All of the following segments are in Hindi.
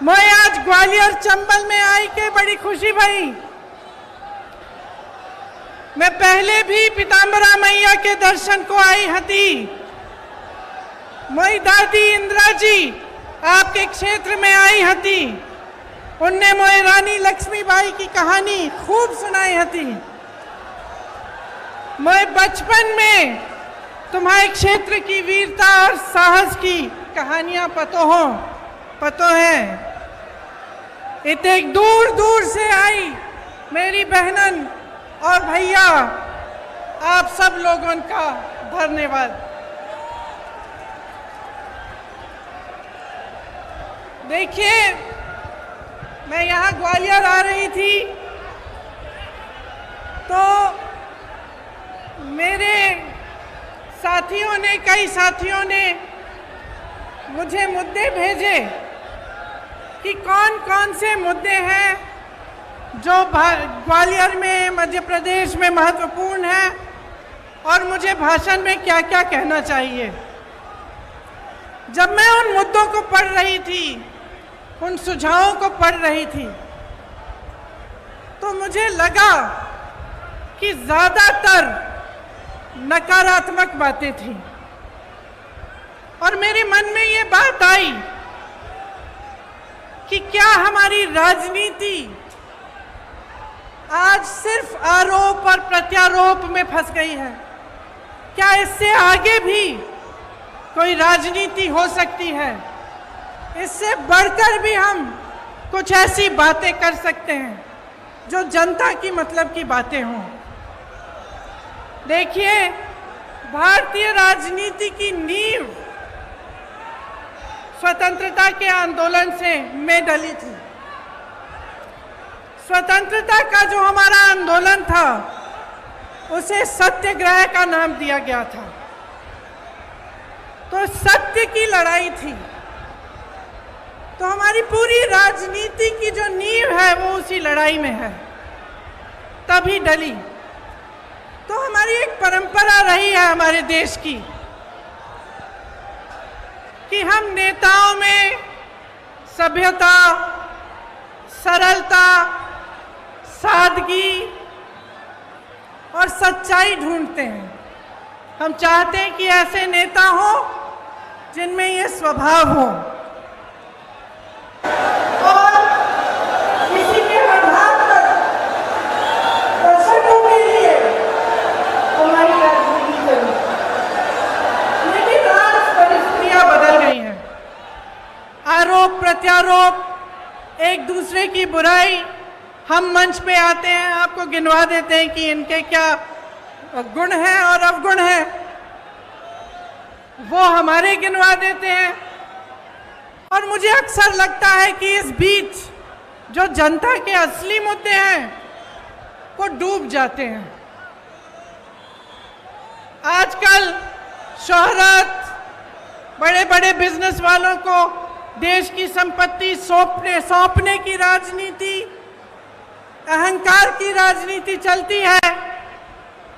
मैं आज ग्वालियर चंबल में आई के बड़ी खुशी भई। मैं पहले भी पीताम्बरा मैया के दर्शन को आई हती। मोई दादी इंदिरा जी आपके क्षेत्र में आई हती। उनने मोए रानी लक्ष्मीबाई की कहानी खूब सुनाई हती। मैं बचपन में तुम्हारे क्षेत्र की वीरता और साहस की कहानियां पतो है। इतने दूर दूर से आई मेरी बहनन और भैया, आप सब लोगों का धन्यवाद। देखिए, मैं यहाँ ग्वालियर आ रही थी तो मेरे कई साथियों ने मुझे मुद्दे भेजे कि कौन कौन से मुद्दे हैं जो ग्वालियर में, मध्य प्रदेश में महत्वपूर्ण है और मुझे भाषण में क्या क्या कहना चाहिए। जब मैं उन मुद्दों को पढ़ रही थी, उन सुझावों को पढ़ रही थी, तो मुझे लगा कि ज़्यादातर नकारात्मक बातें थी और मेरे मन में ये बात आई कि क्या हमारी राजनीति आज सिर्फ आरोप और प्रत्यारोप में फंस गई है? क्या इससे आगे भी कोई राजनीति हो सकती है? इससे बढ़कर भी हम कुछ ऐसी बातें कर सकते हैं जो जनता की मतलब की बातें हों। देखिए, भारतीय राजनीति की नींव स्वतंत्रता के आंदोलन से में डली थी। स्वतंत्रता का जो हमारा आंदोलन था उसे सत्याग्रह का नाम दिया गया था। तो सत्य की लड़ाई थी। तो हमारी पूरी राजनीति की जो नींव है वो उसी लड़ाई में है, तभी डली। तो हमारी एक परंपरा रही है हमारे देश की कि हम नेताओं में सभ्यता, सरलता, सादगी और सच्चाई ढूंढते हैं। हम चाहते हैं कि ऐसे नेता हो जिनमें ये स्वभाव हो और किसी के आधार पर दर्शकों के लिए हमारी राजनीति चली। लेकिन आज परिस्थितियां बदल गई हैं। आरोप प्रत्यारोप, एक दूसरे की बुराई, हम मंच पे आते हैं, आपको गिनवा देते हैं कि इनके क्या गुण हैं और अवगुण हैं, वो हमारे गिनवा देते हैं। और मुझे अक्सर लगता है कि इस बीच जो जनता के असली मुद्दे हैं वो डूब जाते हैं। आजकल शोहरत, बड़े बड़े बिजनेस वालों को देश की संपत्ति सौंपने की राजनीति, अहंकार की राजनीति चलती है।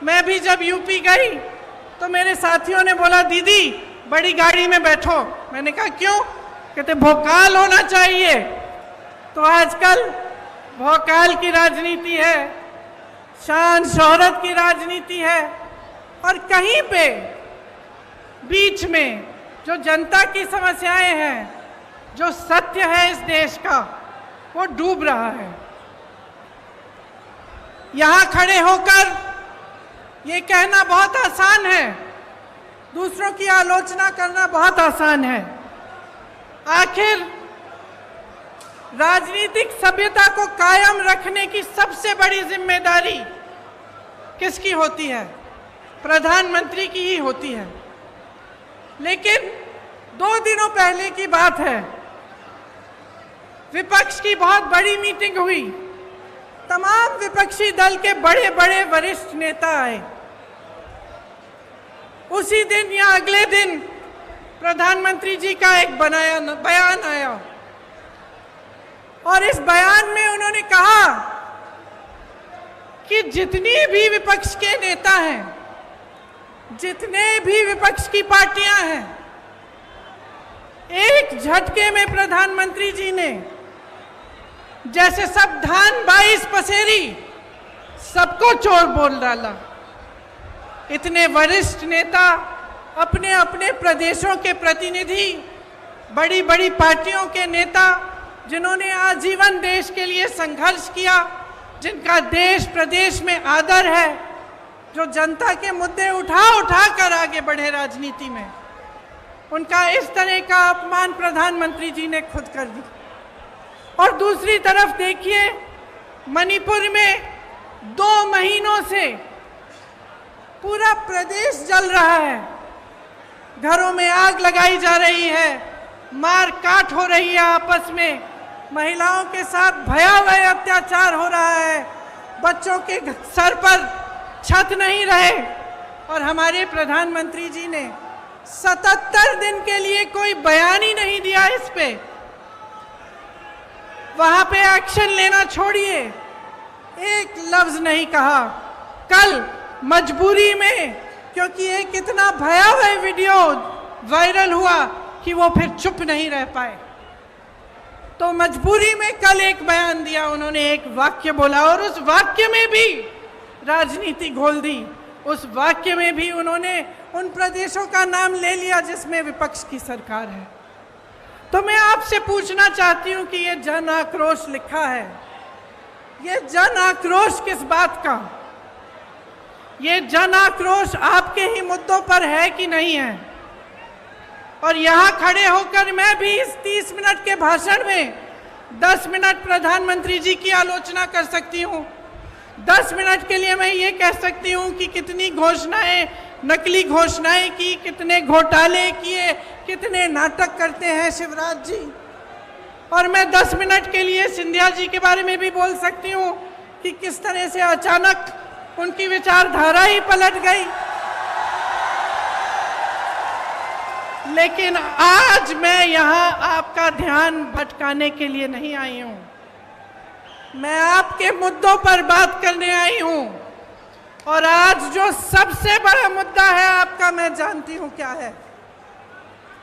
मैं भी जब यूपी गई तो मेरे साथियों ने बोला, दीदी बड़ी गाड़ी में बैठो। मैंने कहा क्यों? कहते भोकाल होना चाहिए। तो आजकल भोकाल की राजनीति है, शान शोहरत की राजनीति है और कहीं पे बीच में जो जनता की समस्याएं हैं, जो सत्य है इस देश का, वो डूब रहा है। यहाँ खड़े होकर ये कहना बहुत आसान है, दूसरों की आलोचना करना बहुत आसान है। आखिर राजनीतिक सभ्यता को कायम रखने की सबसे बड़ी जिम्मेदारी किसकी होती है? प्रधानमंत्री की ही होती है। लेकिन 2 दिनों पहले की बात है, विपक्ष की बहुत बड़ी मीटिंग हुई। तमाम विपक्षी दल के बड़े बड़े वरिष्ठ नेता आए। उसी दिन या अगले दिन प्रधानमंत्री जी का एक बयान आया और इस बयान में उन्होंने कहा कि जितनी भी विपक्ष के नेता हैं, जितने भी विपक्ष की पार्टियां हैं, एक झटके में प्रधानमंत्री जी ने जैसे सब धान 22 पसेरी सबको चोर बोल डाला। इतने वरिष्ठ नेता, अपने अपने प्रदेशों के प्रतिनिधि, बड़ी बड़ी पार्टियों के नेता, जिन्होंने आजीवन देश के लिए संघर्ष किया, जिनका देश प्रदेश में आदर है, जो जनता के मुद्दे उठा उठा कर आगे बढ़े राजनीति में, उनका इस तरह का अपमान प्रधानमंत्री जी ने खुद कर दी। और दूसरी तरफ देखिए, मणिपुर में 2 महीनों से पूरा प्रदेश जल रहा है, घरों में आग लगाई जा रही है, मार काट हो रही है आपस में, महिलाओं के साथ भयावह अत्याचार हो रहा है, बच्चों के सर पर छत नहीं रहे, और हमारे प्रधानमंत्री जी ने 77 दिन के लिए कोई बयान ही नहीं दिया इस पे। वहां पे एक्शन लेना छोड़िए, एक लफ्ज नहीं कहा। कल मजबूरी में, क्योंकि एक इतना भयावह वीडियो वायरल हुआ कि वो फिर चुप नहीं रह पाए, तो मजबूरी में कल एक बयान दिया, उन्होंने एक वाक्य बोला और उस वाक्य में भी राजनीति घोल दी। उस वाक्य में भी उन्होंने उन प्रदेशों का नाम ले लिया जिसमें विपक्ष की सरकार है। तो मैं आपसे पूछना चाहती हूं कि ये जन आक्रोश लिखा है, ये जन आक्रोश किस बात का? ये जन आक्रोश आपके ही मुद्दों पर है कि नहीं है? और यहां खड़े होकर मैं भी इस 30 मिनट के भाषण में 10 मिनट प्रधानमंत्री जी की आलोचना कर सकती हूं। 10 मिनट के लिए मैं ये कह सकती हूं कि कितनी घोषणाएं, नकली घोषणाएं की, कितने घोटाले किए, कितने नाटक करते हैं शिवराज जी। और मैं 10 मिनट के लिए सिंधिया जी के बारे में भी बोल सकती हूं कि किस तरह से अचानक उनकी विचारधारा ही पलट गई। लेकिन आज मैं यहां आपका ध्यान भटकाने के लिए नहीं आई हूं, मैं आपके मुद्दों पर बात करने आई हूं। और आज जो सबसे बड़ा मुद्दा है आपका, मैं जानती हूं क्या है,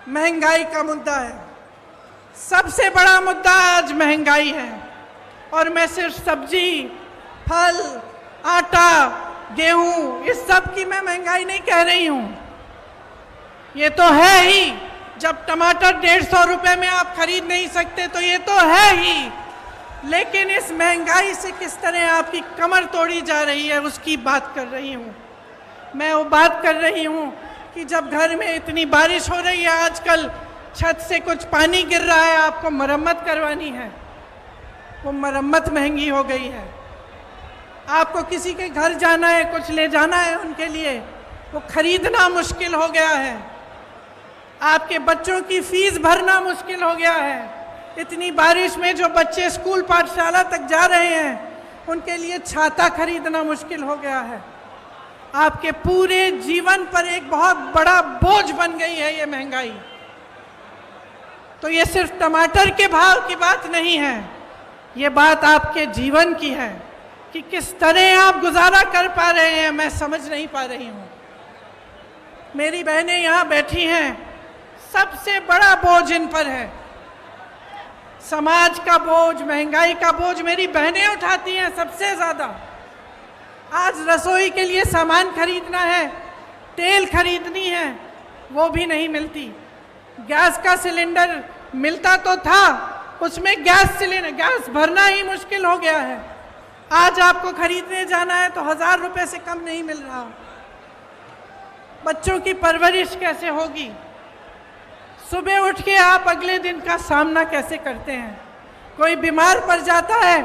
महंगाई का मुद्दा है। सबसे बड़ा मुद्दा आज महंगाई है। और मैं सिर्फ सब्जी, फल, आटा, गेहूं, इस सब की मैं महंगाई नहीं कह रही हूं। ये तो है ही, जब टमाटर 150 रुपए में आप खरीद नहीं सकते तो ये तो है ही। लेकिन इस महंगाई से किस तरह आपकी कमर तोड़ी जा रही है उसकी बात कर रही हूँ। मैं वो बात कर रही हूँ कि जब घर में इतनी बारिश हो रही है, आजकल छत से कुछ पानी गिर रहा है, आपको मरम्मत करवानी है, वो मरम्मत महंगी हो गई है। आपको किसी के घर जाना है, कुछ ले जाना है उनके लिए, वो खरीदना मुश्किल हो गया है। आपके बच्चों की फीस भरना मुश्किल हो गया है। इतनी बारिश में जो बच्चे स्कूल पाठशाला तक जा रहे हैं, उनके लिए छाता खरीदना मुश्किल हो गया है। आपके पूरे जीवन पर एक बहुत बड़ा बोझ बन गई है ये महंगाई। तो ये सिर्फ टमाटर के भाव की बात नहीं है, ये बात आपके जीवन की है कि किस तरह आप गुजारा कर पा रहे हैं, मैं समझ नहीं पा रही हूँ। मेरी बहनें यहाँ बैठी हैं, सबसे बड़ा बोझ इन पर है। समाज का बोझ, महंगाई का बोझ मेरी बहनें उठाती हैं सबसे ज्यादा। आज रसोई के लिए सामान खरीदना है, तेल खरीदनी है, वो भी नहीं मिलती। गैस का सिलेंडर मिलता तो था, उसमें गैस भरना ही मुश्किल हो गया है। आज आपको खरीदने जाना है तो 1000 रुपए से कम नहीं मिल रहा। बच्चों की परवरिश कैसे होगी? सुबह उठ के आप अगले दिन का सामना कैसे करते हैं? कोई बीमार पड़ जाता है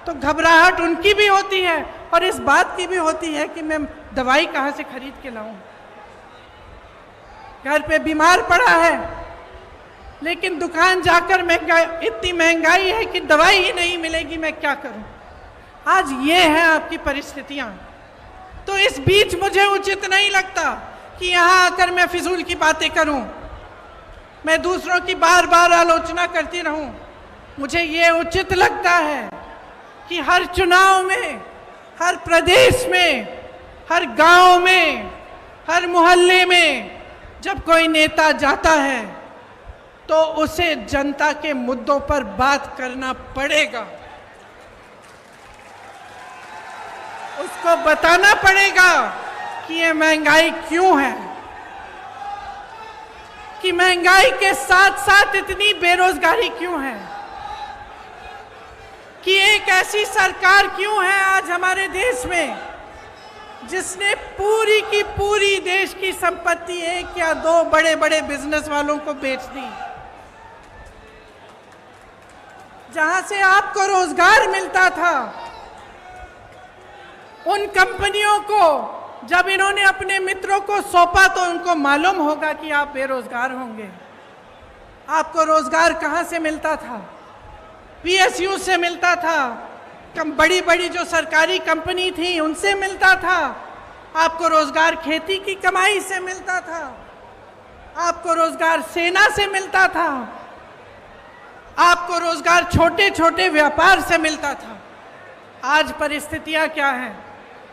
तो घबराहट उनकी भी होती है और इस बात की भी होती है कि मैं दवाई कहाँ से खरीद के लाऊं। घर पे बीमार पड़ा है लेकिन दुकान जाकर इतनी महंगाई है कि दवाई ही नहीं मिलेगी, मैं क्या करूं? आज ये है आपकी परिस्थितियां। तो इस बीच मुझे उचित नहीं लगता कि यहां आकर मैं फिजूल की बातें करूं, मैं दूसरों की बार बार आलोचना करती रहूं। मुझे ये उचित लगता है कि हर चुनाव में, हर प्रदेश में, हर गांव में, हर मोहल्ले में जब कोई नेता जाता है तो उसे जनता के मुद्दों पर बात करना पड़ेगा। उसको बताना पड़ेगा कि ये महंगाई क्यों है, कि महंगाई के साथ साथ इतनी बेरोजगारी क्यों है, कि एक ऐसी सरकार क्यों है आज हमारे देश में जिसने पूरी की पूरी देश की संपत्ति एक या दो बड़े बड़े बिजनेस वालों को बेच दी। जहां से आपको रोजगार मिलता था, उन कंपनियों को जब इन्होंने अपने मित्रों को सौंपा तो उनको मालूम होगा कि आप बेरोजगार होंगे। आपको रोजगार कहां से मिलता था? पीएसयू से मिलता था, बड़ी बड़ी जो सरकारी कंपनी थी उनसे मिलता था। आपको रोजगार खेती की कमाई से मिलता था, आपको रोजगार सेना से मिलता था, आपको रोजगार छोटे छोटे व्यापार से मिलता था। आज परिस्थितियां क्या हैं?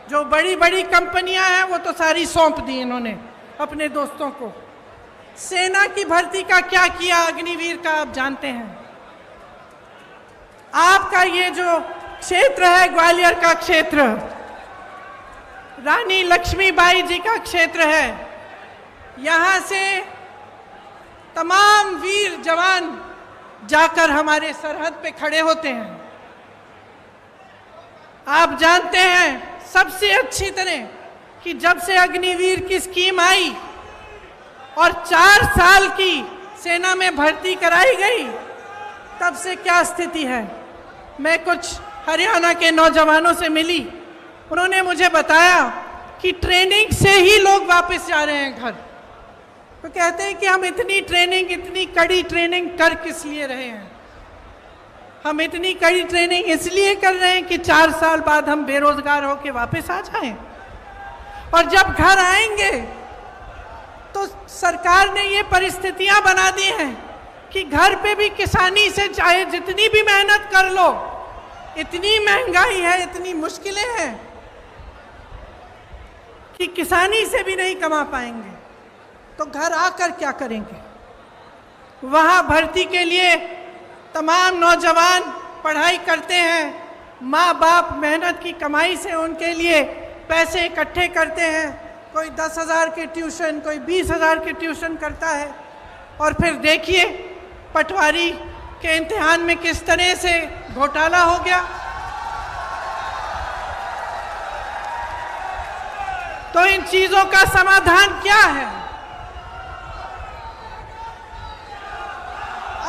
जो बड़ी बड़ी कंपनियां हैं वो तो सारी सौंप दी इन्होंने अपने दोस्तों को। सेना की भर्ती का क्या किया अग्निवीर का आप जानते हैं। आपका ये जो क्षेत्र है ग्वालियर का क्षेत्र, रानी लक्ष्मीबाई जी का क्षेत्र है, यहाँ से तमाम वीर जवान जाकर हमारे सरहद पे खड़े होते हैं। आप जानते हैं सबसे अच्छी तरह कि जब से अग्निवीर की स्कीम आई और 4 साल की सेना में भर्ती कराई गई, तब से क्या स्थिति है। मैं कुछ हरियाणा के नौजवानों से मिली, उन्होंने मुझे बताया कि ट्रेनिंग से ही लोग वापस जा रहे हैं घर। तो कहते हैं कि हम इतनी ट्रेनिंग, इतनी कड़ी ट्रेनिंग कर किस लिए रहे हैं। हम इतनी कड़ी ट्रेनिंग इसलिए कर रहे हैं कि 4 साल बाद हम बेरोजगार होकर वापस आ जाएं, और जब घर आएंगे तो सरकार ने ये परिस्थितियां बना दी हैं कि घर पे भी किसानी से चाहे जितनी भी मेहनत कर लो, इतनी महंगाई है, इतनी मुश्किलें हैं कि किसानी से भी नहीं कमा पाएंगे। तो घर आकर क्या करेंगे? वहां भर्ती के लिए तमाम नौजवान पढ़ाई करते हैं, माँ बाप मेहनत की कमाई से उनके लिए पैसे इकट्ठे करते हैं। कोई 10,000 के ट्यूशन, कोई 20,000 के ट्यूशन करता है, और फिर देखिए पटवारी के इम्तिहान में किस तरह से घोटाला हो गया। तो इन चीजों का समाधान क्या है?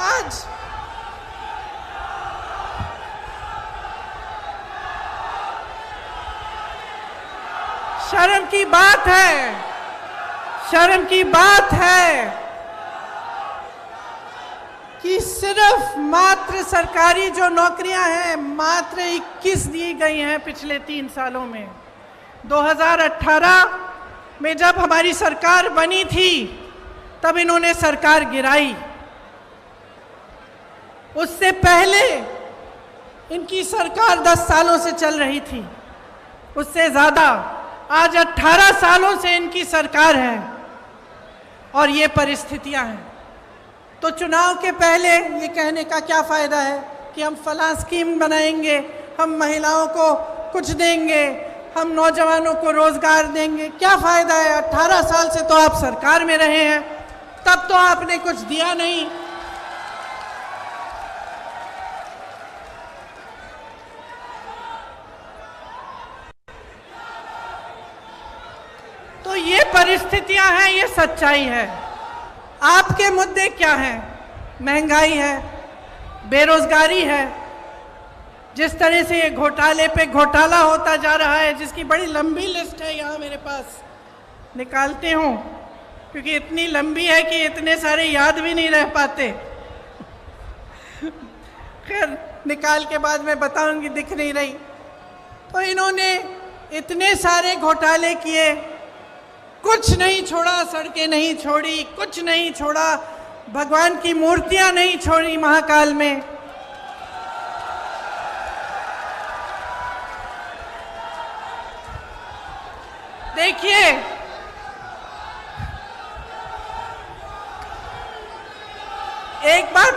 आज शर्म की बात है, शर्म की बात है कि सिर्फ मात्र सरकारी जो नौकरियां हैं मात्र 21 दी गई हैं पिछले 3 सालों में। 2018 में जब हमारी सरकार बनी थी तब इन्होंने सरकार गिराई। उससे पहले इनकी सरकार 10 सालों से चल रही थी, उससे ज्यादा। आज 18 सालों से इनकी सरकार है और ये परिस्थितियां हैं। तो चुनाव के पहले ये कहने का क्या फायदा है कि हम फलां स्कीम बनाएंगे, हम महिलाओं को कुछ देंगे, हम नौजवानों को रोजगार देंगे। क्या फायदा है? 18 साल से तो आप सरकार में रहे हैं, तब तो आपने कुछ दिया नहीं। तो ये परिस्थितियां हैं, ये सच्चाई है। आपके मुद्दे क्या हैं? महंगाई है, बेरोजगारी है। जिस तरह से ये घोटाले पे घोटाला होता जा रहा है, जिसकी बड़ी लंबी लिस्ट है, यहाँ मेरे पास निकालते हूँ क्योंकि इतनी लंबी है कि इतने सारे याद भी नहीं रह पाते। खैर निकाल के बाद मैं बताऊंगी, दिख नहीं रही। तो इन्होंने इतने सारे घोटाले किए, कुछ नहीं छोड़ा, सड़कें नहीं छोड़ी, कुछ नहीं छोड़ा, भगवान की मूर्तियां नहीं छोड़ी महाकाल में। देखिए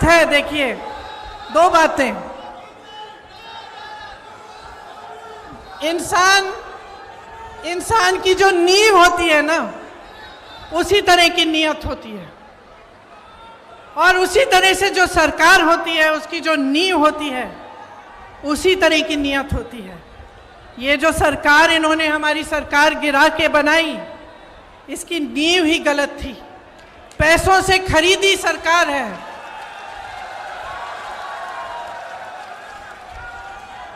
है, देखिए, दो बातें। इंसान की जो नींव होती है ना, उसी तरह की नियत होती है, और उसी तरह से जो सरकार होती है उसकी जो नींव होती है उसी तरह की नियत होती है। ये जो सरकार इन्होंने हमारी सरकार गिरा के बनाई, इसकी नींव ही गलत थी, पैसों से खरीदी सरकार है।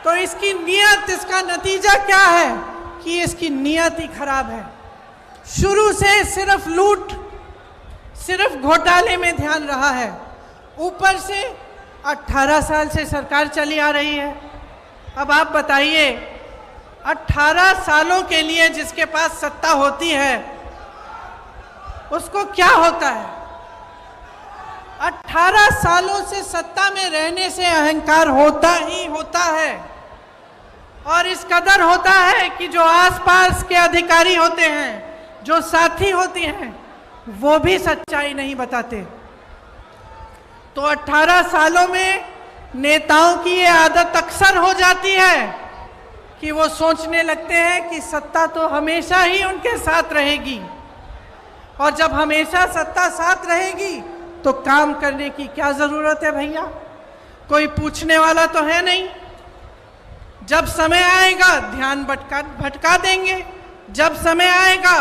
तो इसकी नियत, इसका नतीजा क्या है कि इसकी नियत ही खराब है। शुरू से सिर्फ लूट, सिर्फ घोटाले में ध्यान रहा है। ऊपर से 18 साल से सरकार चली आ रही है। अब आप बताइए, 18 सालों के लिए जिसके पास सत्ता होती है उसको क्या होता है? 18 सालों से सत्ता में रहने से अहंकार होता ही होता है, और इस कदर होता है कि जो आसपास के अधिकारी होते हैं, जो साथी होते हैं, वो भी सच्चाई नहीं बताते। तो 18 सालों में नेताओं की ये आदत अक्सर हो जाती है कि वो सोचने लगते हैं कि सत्ता तो हमेशा ही उनके साथ रहेगी, और जब हमेशा सत्ता साथ रहेगी तो काम करने की क्या जरूरत है भैया? कोई पूछने वाला तो है नहीं। जब समय आएगा ध्यान भटका देंगे, जब समय आएगा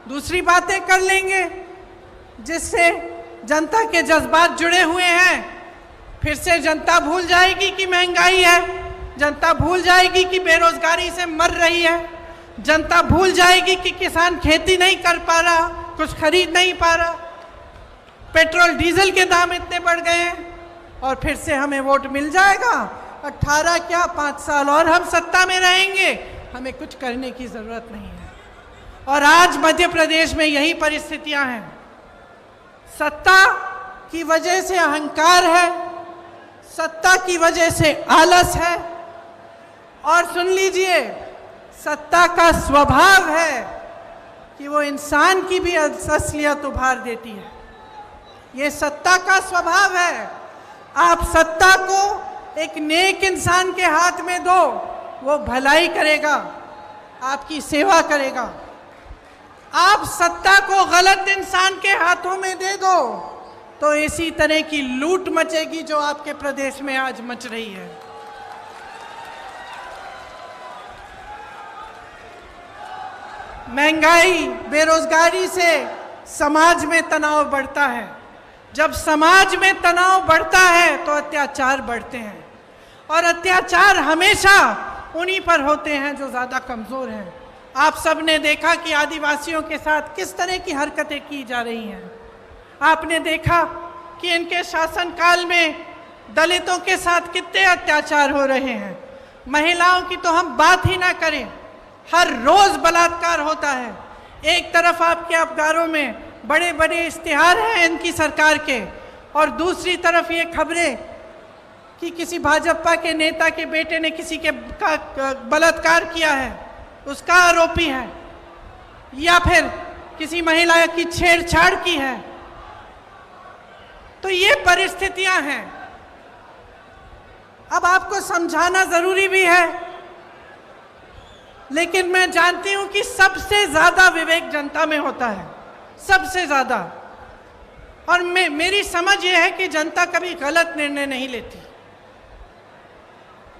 दूसरी बातें कर लेंगे जिससे जनता के जज्बात जुड़े हुए हैं। फिर से जनता भूल जाएगी कि महंगाई है, जनता भूल जाएगी कि बेरोजगारी से मर रही है, जनता भूल जाएगी कि किसान खेती नहीं कर पा रहा, कुछ खरीद नहीं पा रहा, पेट्रोल डीजल के दाम इतने बढ़ गए हैं, और फिर से हमें वोट मिल जाएगा। 18 क्या 5 साल और हम सत्ता में रहेंगे, हमें कुछ करने की जरूरत नहीं है। और आज मध्य प्रदेश में यही परिस्थितियां हैं। सत्ता की वजह से अहंकार है, सत्ता की वजह से आलस है, और सुन लीजिए, सत्ता का स्वभाव है कि वो इंसान की भी असलियत उभार देती है। ये सत्ता का स्वभाव है। आप सत्ता को एक नेक इंसान के हाथ में दो, वो भलाई करेगा, आपकी सेवा करेगा। आप सत्ता को गलत इंसान के हाथों में दे दो तो इसी तरह की लूट मचेगी जो आपके प्रदेश में आज मच रही है। महंगाई, बेरोजगारी से समाज में तनाव बढ़ता है। जब समाज में तनाव बढ़ता है तो अत्याचार बढ़ते हैं, और अत्याचार हमेशा उन्हीं पर होते हैं जो ज़्यादा कमज़ोर हैं। आप सब ने देखा कि आदिवासियों के साथ किस तरह की हरकतें की जा रही हैं। आपने देखा कि इनके शासनकाल में दलितों के साथ कितने अत्याचार हो रहे हैं। महिलाओं की तो हम बात ही ना करें, हर रोज़ बलात्कार होता है। एक तरफ आपके अखबारों में बड़े बड़े इश्तिहार हैं इनकी सरकार के, और दूसरी तरफ ये खबरें कि किसी भाजपा के नेता के बेटे ने किसी के बलात्कार किया है, उसका आरोपी है, या फिर किसी महिला की छेड़छाड़ की है। तो ये परिस्थितियां हैं। अब आपको समझाना जरूरी भी है, लेकिन मैं जानती हूं कि सबसे ज्यादा विवेक जनता में होता है, सबसे ज्यादा। और मेरी समझ यह है कि जनता कभी गलत निर्णय नहीं लेती।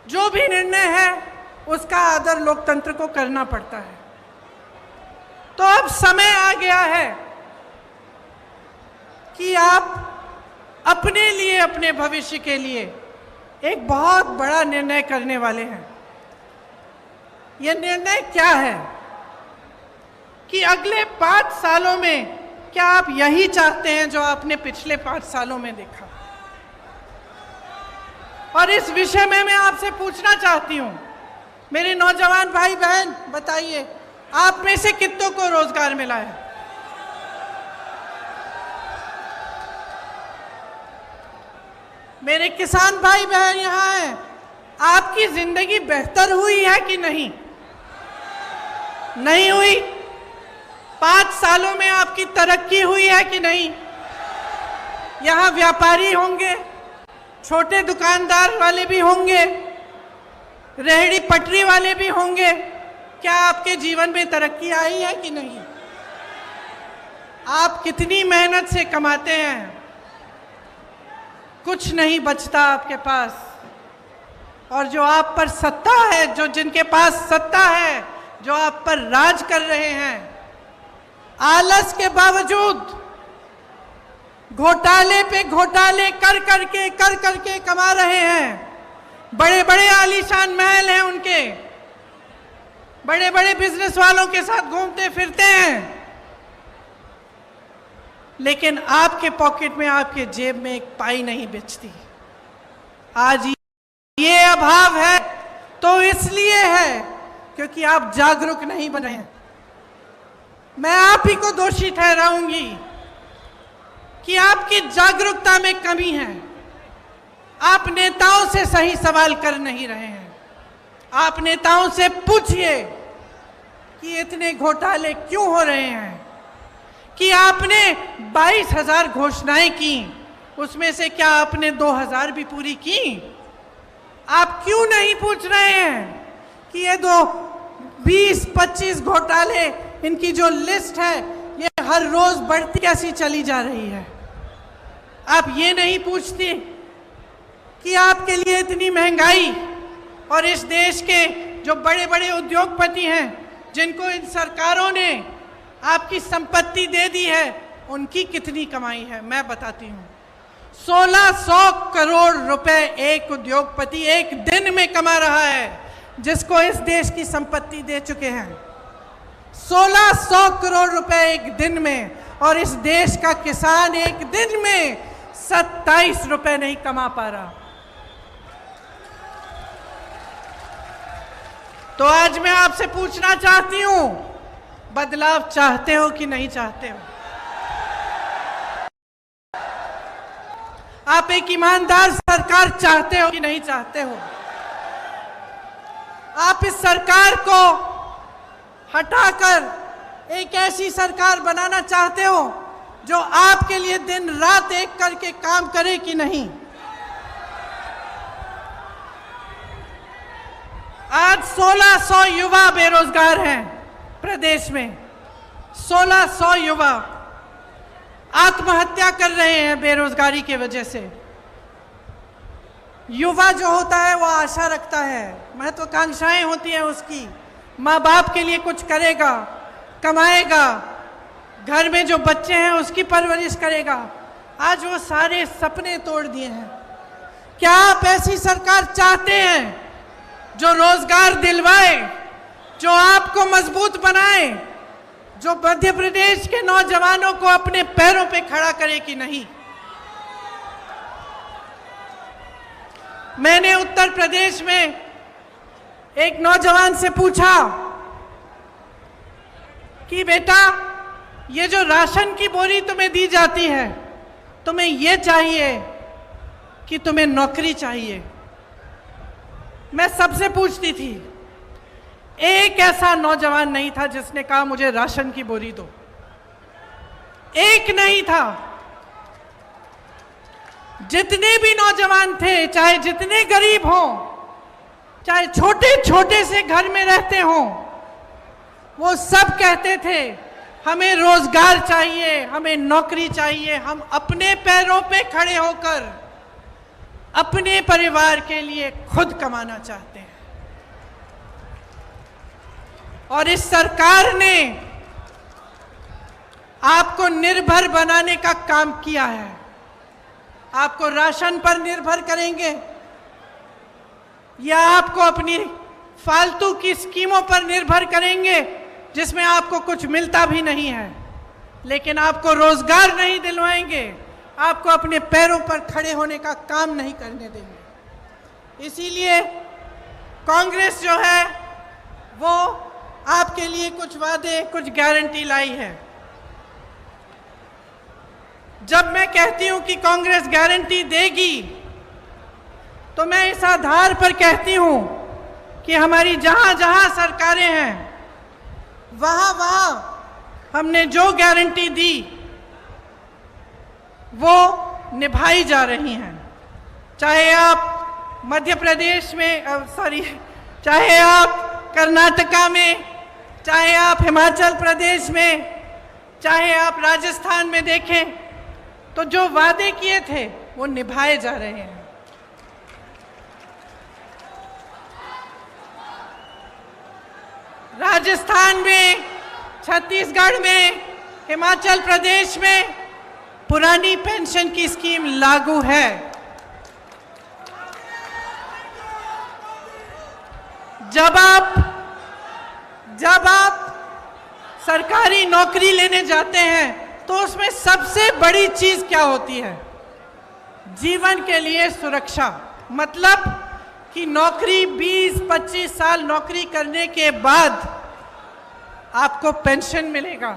जो भी निर्णय है उसका आदर लोकतंत्र को करना पड़ता है। तो अब समय आ गया है कि आप अपने लिए, अपने भविष्य के लिए एक बहुत बड़ा निर्णय करने वाले हैं। यह निर्णय क्या है कि अगले 5 सालों में क्या आप यही चाहते हैं जो आपने पिछले 5 सालों में देखा? और इस विषय में मैं आपसे पूछना चाहती हूं, मेरे नौजवान भाई बहन, बताइए आप में से कितनों को रोजगार मिला है? मेरे किसान भाई बहन यहाँ हैं, आपकी जिंदगी बेहतर हुई है कि नहीं? नहीं हुई। 5 सालों में आपकी तरक्की हुई है कि नहीं? यहाँ व्यापारी होंगे, छोटे दुकानदार वाले भी होंगे, रेहड़ी पटरी वाले भी होंगे। क्या आपके जीवन में तरक्की आई है कि नहीं? आप कितनी मेहनत से कमाते हैं, कुछ नहीं बचता आपके पास। और जो आप पर सत्ता है, जो जिनके पास सत्ता है, जो आप पर राज कर रहे हैं, आलस के बावजूद घोटाले पे घोटाले कर करके कमा रहे हैं। बड़े बड़े आलीशान महल हैं उनके, बड़े बड़े बिजनेस वालों के साथ घूमते फिरते हैं, लेकिन आपके पॉकेट में, आपके जेब में एक पाई नहीं बचती। आज ये अभाव है तो इसलिए है क्योंकि आप जागरूक नहीं बने हैं। मैं आप ही को दोषी ठहराऊंगी कि आपकी जागरूकता में कमी है। आप नेताओं से सही सवाल कर नहीं रहे हैं। आप नेताओं से पूछिए कि इतने घोटाले क्यों हो रहे हैं, कि आपने 22,000 घोषणाएं की, उसमें से क्या आपने 2,000 भी पूरी की? आप क्यों नहीं पूछ रहे हैं कि ये 20-25 घोटाले, इनकी जो लिस्ट है ये हर रोज बढ़ती कैसी चली जा रही है? आप ये नहीं पूछते कि आपके लिए इतनी महंगाई और इस देश के जो बड़े बड़े उद्योगपति हैं, जिनको इन सरकारों ने आपकी संपत्ति दे दी है, उनकी कितनी कमाई है? मैं बताती हूँ। 1600 करोड़ रुपए एक उद्योगपति एक दिन में कमा रहा है, जिसको इस देश की संपत्ति दे चुके हैं। 1600 करोड़ रुपए एक दिन में, और इस देश का किसान एक दिन में 27 रुपए नहीं कमा पा रहा। तो आज मैं आपसे पूछना चाहती हूं, बदलाव चाहते हो कि नहीं चाहते हो? आप एक ईमानदार सरकार चाहते हो कि नहीं चाहते हो? आप इस सरकार को हटाकर एक ऐसी सरकार बनाना चाहते हो जो आपके लिए दिन रात एक करके काम करे कि नहीं? आज 1600 युवा बेरोजगार हैं प्रदेश में। 1600 युवा आत्महत्या कर रहे हैं बेरोजगारी की वजह से। युवा जो होता है वो आशा रखता है, महत्वाकांक्षाएं होती हैं उसकी, माँ बाप के लिए कुछ करेगा, कमाएगा, घर में जो बच्चे हैं उसकी परवरिश करेगा। आज वो सारे सपने तोड़ दिए हैं। क्या आप ऐसी सरकार चाहते हैं जो रोजगार दिलवाए, जो आपको मजबूत बनाए, जो मध्य प्रदेश के नौजवानों को अपने पैरों पे खड़ा करे कि नहीं? मैंने उत्तर प्रदेश में एक नौजवान से पूछा कि बेटा, ये जो राशन की बोरी तुम्हें दी जाती है, तुम्हें ये चाहिए कि तुम्हें नौकरी चाहिए? मैं सबसे पूछती थी, एक ऐसा नौजवान नहीं था जिसने कहा मुझे राशन की बोरी दो। एक नहीं था। जितने भी नौजवान थे, चाहे जितने गरीब हों, चाहे छोटे छोटे से घर में रहते हों, वो सब कहते थे हमें रोजगार चाहिए, हमें नौकरी चाहिए, हम अपने पैरों पे खड़े होकर अपने परिवार के लिए खुद कमाना चाहते हैं। और इस सरकार ने आपको निर्भर बनाने का काम किया है। आपको राशन पर निर्भर करेंगे या आपको अपनी फालतू की स्कीमों पर निर्भर करेंगे जिसमें आपको कुछ मिलता भी नहीं है, लेकिन आपको रोजगार नहीं दिलवाएंगे, आपको अपने पैरों पर खड़े होने का काम नहीं करने देंगे। इसीलिए कांग्रेस जो है वो आपके लिए कुछ वादे, कुछ गारंटी लाई है। जब मैं कहती हूं कि कांग्रेस गारंटी देगी, तो मैं इस आधार पर कहती हूं कि हमारी जहां जहां सरकारें हैं, वहां वहां हमने जो गारंटी दी वो निभाई जा रही हैं। चाहे आप मध्य प्रदेश में चाहे आप कर्नाटका में, चाहे आप हिमाचल प्रदेश में, चाहे आप राजस्थान में देखें, तो जो वादे किए थे वो निभाए जा रहे हैं। राजस्थान में, छत्तीसगढ़ में, हिमाचल प्रदेश में पुरानी पेंशन की स्कीम लागू है। जब आप सरकारी नौकरी लेने जाते हैं तो उसमें सबसे बड़ी चीज क्या होती है? जीवन के लिए सुरक्षा। मतलब कि नौकरी 20-25 साल नौकरी करने के बाद आपको पेंशन मिलेगा,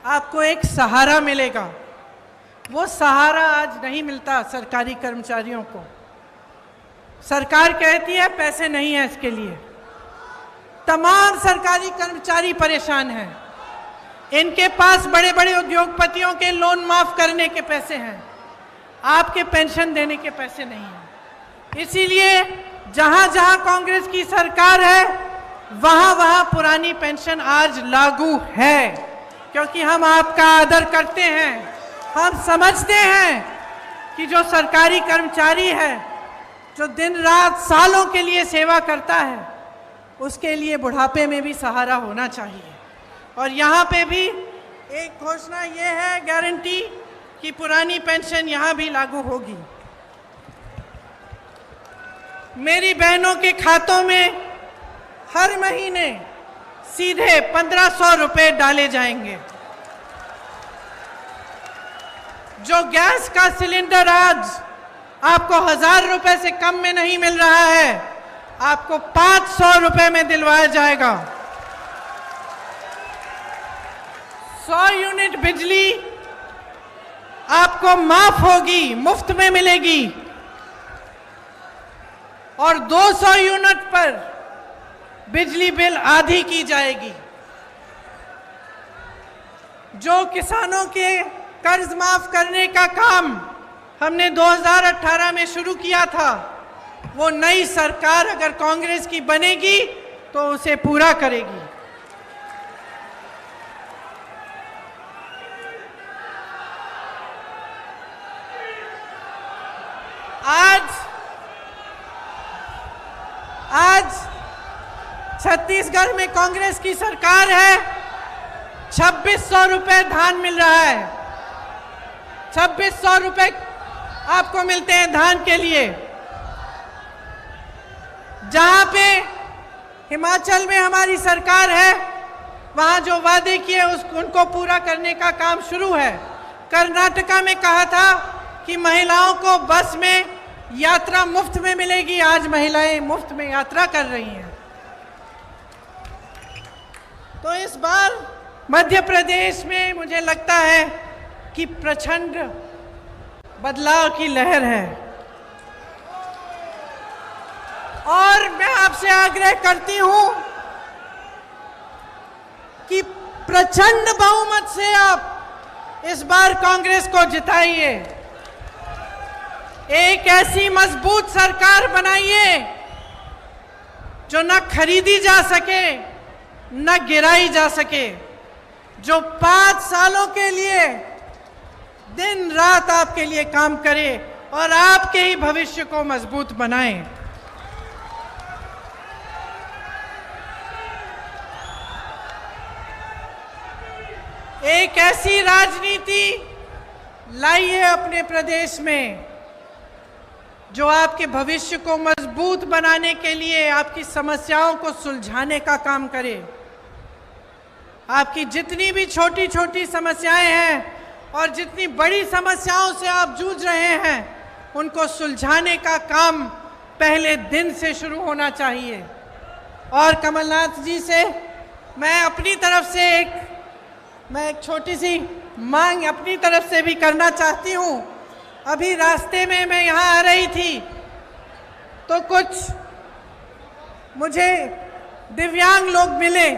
आपको एक सहारा मिलेगा। वो सहारा आज नहीं मिलता सरकारी कर्मचारियों को। सरकार कहती है पैसे नहीं है इसके लिए। तमाम सरकारी कर्मचारी परेशान हैं। इनके पास बड़े बड़े उद्योगपतियों के लोन माफ करने के पैसे हैं, आपके पेंशन देने के पैसे नहीं हैं। इसीलिए जहां जहां कांग्रेस की सरकार है वहां वहां पुरानी पेंशन आज लागू है, क्योंकि हम आपका आदर करते हैं। हम समझते हैं कि जो सरकारी कर्मचारी है, जो दिन रात सालों के लिए सेवा करता है, उसके लिए बुढ़ापे में भी सहारा होना चाहिए। और यहाँ पे भी एक घोषणा ये है, गारंटी, कि पुरानी पेंशन यहाँ भी लागू होगी। मेरी बहनों के खातों में हर महीने सीधे 1500 रुपए डाले जाएंगे। जो गैस का सिलेंडर आज आपको 1000 रुपए से कम में नहीं मिल रहा है, आपको 500 रुपए में दिलवाया जाएगा। 100 यूनिट बिजली आपको माफ होगी, मुफ्त में मिलेगी। और 200 यूनिट पर बिजली बिल आधी की जाएगी। जो किसानों के कर्ज माफ करने का काम हमने 2018 में शुरू किया था, वो नई सरकार अगर कांग्रेस की बनेगी तो उसे पूरा करेगी। आज छत्तीसगढ़ में कांग्रेस की सरकार है, 2600 रुपए धान मिल रहा है। 2600 रुपए आपको मिलते हैं धान के लिए। जहां पे हिमाचल में हमारी सरकार है, वहां जो वादे किए उनको पूरा करने का काम शुरू है। कर्नाटका में कहा था कि महिलाओं को बस में यात्रा मुफ्त में मिलेगी, आज महिलाएं मुफ्त में यात्रा कर रही हैं। तो इस बार मध्य प्रदेश में मुझे लगता है कि प्रचंड बदलाव की लहर है। और मैं आपसे आग्रह करती हूं कि प्रचंड बहुमत से आप इस बार कांग्रेस को जिताइए। एक ऐसी मजबूत सरकार बनाइए जो न खरीदी जा सके न गिराई जा सके, जो 5 सालों के लिए दिन रात आपके लिए काम करे और आपके ही भविष्य को मजबूत बनाए। एक ऐसी राजनीति लाइए अपने प्रदेश में जो आपके भविष्य को मजबूत बनाने के लिए आपकी समस्याओं को सुलझाने का काम करे। आपकी जितनी भी छोटी छोटी समस्याएं हैं और जितनी बड़ी समस्याओं से आप जूझ रहे हैं, उनको सुलझाने का काम पहले दिन से शुरू होना चाहिए। और कमलनाथ जी से मैं अपनी तरफ से एक छोटी सी मांग अपनी तरफ से भी करना चाहती हूँ। अभी रास्ते में मैं यहाँ आ रही थी तो कुछ मुझे दिव्यांग लोग मिले।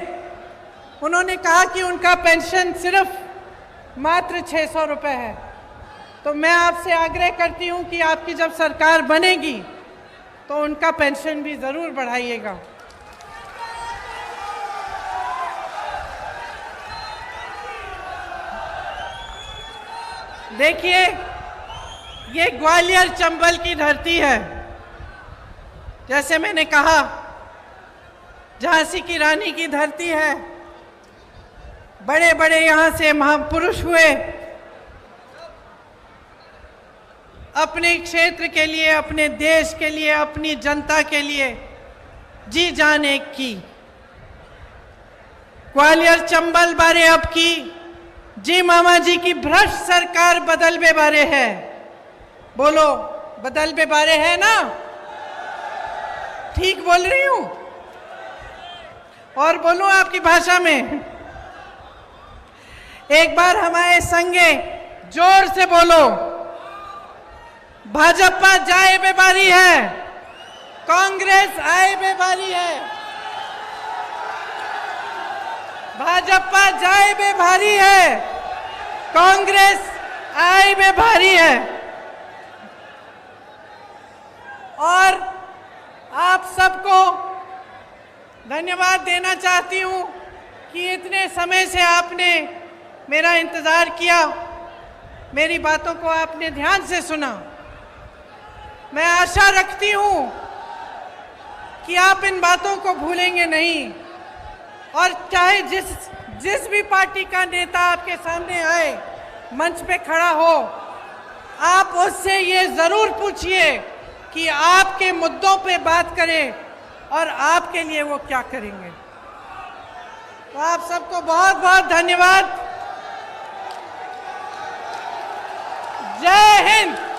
उन्होंने कहा कि उनका पेंशन सिर्फ मात्र 600 रुपये है। तो मैं आपसे आग्रह करती हूं कि आपकी जब सरकार बनेगी तो उनका पेंशन भी जरूर बढ़ाइएगा। देखिए, ये ग्वालियर चंबल की धरती है। जैसे मैंने कहा, झांसी की रानी की धरती है। बड़े बड़े यहां से महापुरुष हुए, अपने क्षेत्र के लिए, अपने देश के लिए, अपनी जनता के लिए जी जान एक की। ग्वालियर चंबल बारे अब की जी मामा जी की भ्रष्ट सरकार बदलबे बारे है। बोलो, बदलबे बारे है ना? ठीक बोल रही हूं? और बोलूं आपकी भाषा में? एक बार हमारे संगे जोर से बोलो, भाजपा जाए बेबारी है, कांग्रेस आए बेबारी है। भाजपा जाए बेभारी है, कांग्रेस आए बेभारी है। और आप सबको धन्यवाद देना चाहती हूं कि इतने समय से आपने मेरा इंतजार किया, मेरी बातों को आपने ध्यान से सुना। मैं आशा रखती हूं कि आप इन बातों को भूलेंगे नहीं, और चाहे जिस भी पार्टी का नेता आपके सामने आए, मंच पे खड़ा हो, आप उससे ये जरूर पूछिए कि आपके मुद्दों पे बात करें और आपके लिए वो क्या करेंगे। तो आप सबको बहुत बहुत धन्यवाद। जय हिंद।